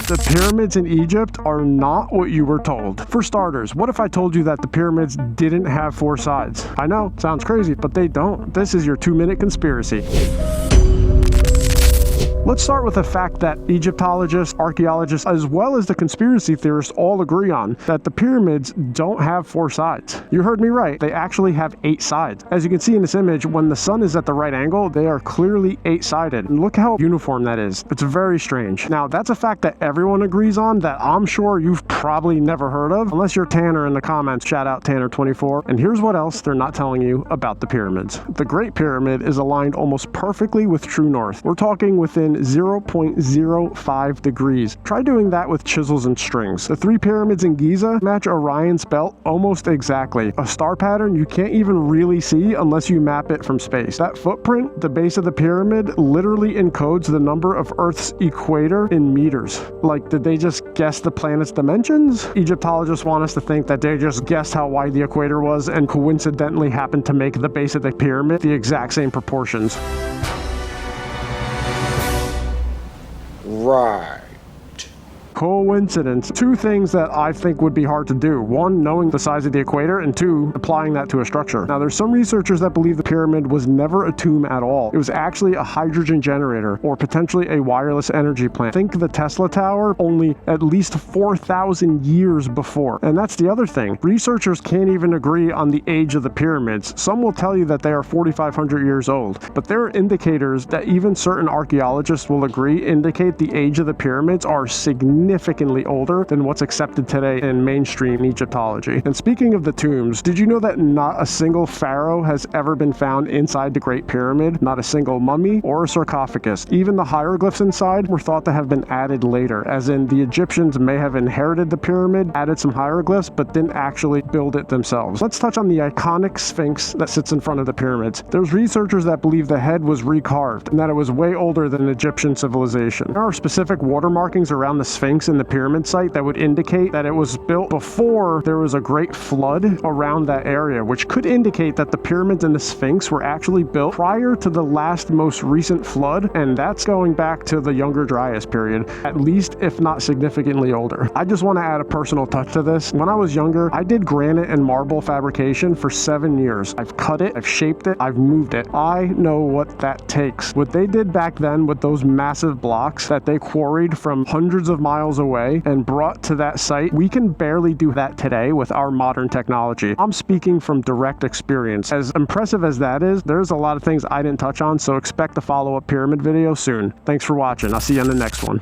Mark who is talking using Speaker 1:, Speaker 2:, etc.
Speaker 1: The pyramids in Egypt are not what you were told. For starters, what if I told you that the pyramids didn't have 4 sides? I know, sounds crazy, but they don't. This is your 2-minute conspiracy. Let's start with the fact that Egyptologists, archaeologists, as well as the conspiracy theorists all agree on that the pyramids don't have 4 sides. You heard me right, they actually have 8 sides. As you can see in this image, when the sun is at the right angle, they are clearly 8-sided. And look how uniform that is. It's very strange. Now, that's a fact that everyone agrees on that I'm sure you've probably never heard of, unless you're Tanner in the comments, shout out Tanner24. And here's what else they're not telling you about the pyramids. The Great Pyramid is aligned almost perfectly with true north. We're talking within 0.05 degrees. Try doing that with chisels and strings. The 3 pyramids in Giza match Orion's belt almost exactly. A star pattern you can't even really see unless you map it from space. That footprint, the base of the pyramid, literally encodes the number of Earth's equator in meters. Like, did they just guess the planet's dimensions? Egyptologists want us to think that they just guessed how wide the equator was and coincidentally happened to make the base of the pyramid the exact same proportions.
Speaker 2: Right.
Speaker 1: Coincidence. 2 things that I think would be hard to do. 1, knowing the size of the equator, and 2, applying that to a structure. Now, there's some researchers that believe the pyramid was never a tomb at all. It was actually a hydrogen generator, or potentially a wireless energy plant. Think the Tesla Tower, only at least 4,000 years before. And that's the other thing. Researchers can't even agree on the age of the pyramids. Some will tell you that they are 4,500 years old, but there are indicators that even certain archaeologists will agree indicate the age of the pyramids are significantly older than what's accepted today in mainstream Egyptology. And speaking of the tombs, did you know that not a single pharaoh has ever been found inside the Great Pyramid? Not a single mummy or a sarcophagus. Even the hieroglyphs inside were thought to have been added later, as in the Egyptians may have inherited the pyramid, added some hieroglyphs, but didn't actually build it themselves. Let's touch on the iconic Sphinx that sits in front of the pyramids. There's researchers that believe the head was recarved and that it was way older than Egyptian civilization. There are specific water markings around the Sphinx in the pyramid site that would indicate that it was built before there was a great flood around that area, which could indicate that the pyramids and the Sphinx were actually built prior to the last most recent flood, and that's going back to the Younger Dryas period, at least if not significantly older. I just want to add a personal touch to this. When I was younger, I did granite and marble fabrication for 7 years. I've cut it, I've shaped it, I've moved it. I know what that takes. What they did back then with those massive blocks that they quarried from hundreds of miles away and brought to that site, we can barely do that today with our modern technology. I'm speaking from direct experience. As impressive as that is, there's a lot of things I didn't touch on, so expect a follow-up pyramid video soon. Thanks for watching. I'll see you on the next one.